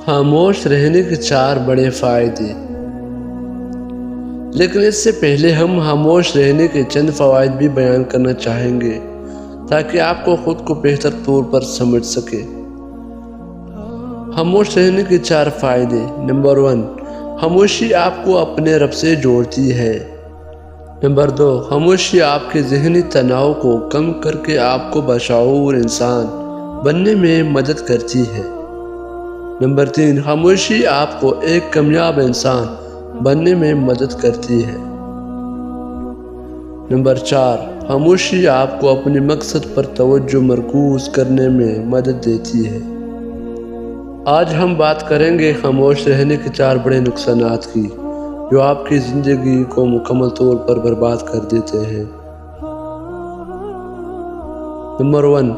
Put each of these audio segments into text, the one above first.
خاموش رہنے کے 4 بڑے فائدے۔ لیکن اس سے پہلے ہم خاموش رہنے کے چند فوائد بھی بیان کرنا چاہیں گے تاکہ آپ کو خود کو بہتر طور پر سمجھ سکے۔ خاموش رہنے کے 4 فائدے۔ نمبر 1، خاموشی آپ کو اپنے رب سے جوڑتی ہے۔ نمبر 2، خاموشی آپ کے ذہنی تناؤ کو کم کر کے آپ کو باشعور انسان بننے میں مدد کرتی ہے۔ نمبر 3، خاموشی آپ کو ایک کامیاب انسان بننے میں مدد کرتی ہے۔ نمبر 4، خاموشی آپ کو اپنے مقصد پر توجہ مرکوز کرنے میں مدد دیتی ہے۔ آج ہم بات کریں گے خاموش رہنے کے 4 بڑے نقصانات کی جو آپ کی زندگی کو مکمل طور پر برباد کر دیتے ہیں۔ نمبر 1،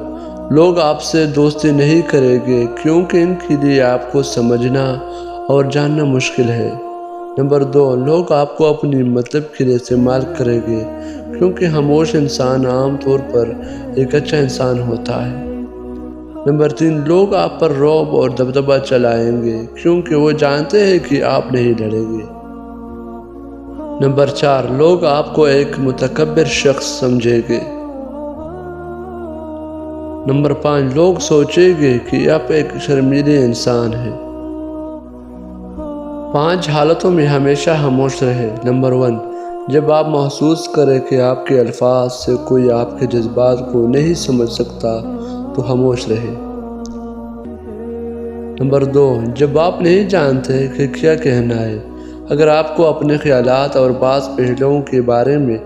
لوگ آپ سے دوستی نہیں کریں گے کیونکہ ان کے لیے آپ کو سمجھنا اور جاننا مشکل ہے۔ نمبر 2، لوگ آپ کو اپنی مطلب کے لیے استعمال کریں گے کیونکہ خاموش انسان عام طور پر ایک اچھا انسان ہوتا ہے۔ نمبر 3، لوگ آپ پر رعب اور دبدبہ چلائیں گے کیونکہ وہ جانتے ہیں کہ آپ نہیں لڑیں گے۔ نمبر 4، لوگ آپ کو ایک متکبر شخص سمجھیں گے۔ نمبر 5، لوگ سوچیں گے کہ آپ ایک شرمیلے انسان ہیں۔ 5 حالتوں میں ہمیشہ خاموش رہے۔ نمبر 1، جب آپ محسوس کریں کہ آپ کے الفاظ سے کوئی آپ کے جذبات کو نہیں سمجھ سکتا تو خاموش رہے۔ نمبر 2، جب آپ نہیں جانتے کہ کیا کہنا ہے، اگر آپ کو اپنے خیالات اور بعض پہلوؤں کے بارے میں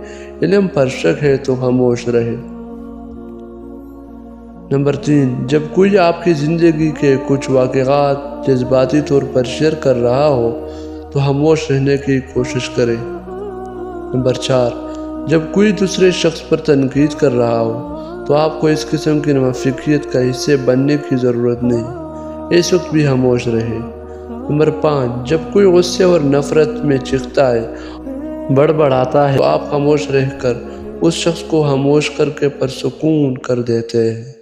علم پر شک ہے تو خاموش رہے۔ نمبر 3، جب کوئی آپ کی زندگی کے کچھ واقعات جذباتی طور پر شیئر کر رہا ہو تو خاموش رہنے کی کوشش کریں۔ نمبر 4، جب کوئی دوسرے شخص پر تنقید کر رہا ہو تو آپ کو اس قسم کی نامفکریت کا حصے بننے کی ضرورت نہیں، اس وقت بھی خاموش رہے۔ نمبر 5، جب کوئی غصے اور نفرت میں چیختا ہے، بڑبڑاتا ہے تو آپ خاموش رہ کر اس شخص کو خاموش کر کے پرسکون کر دیتے ہیں۔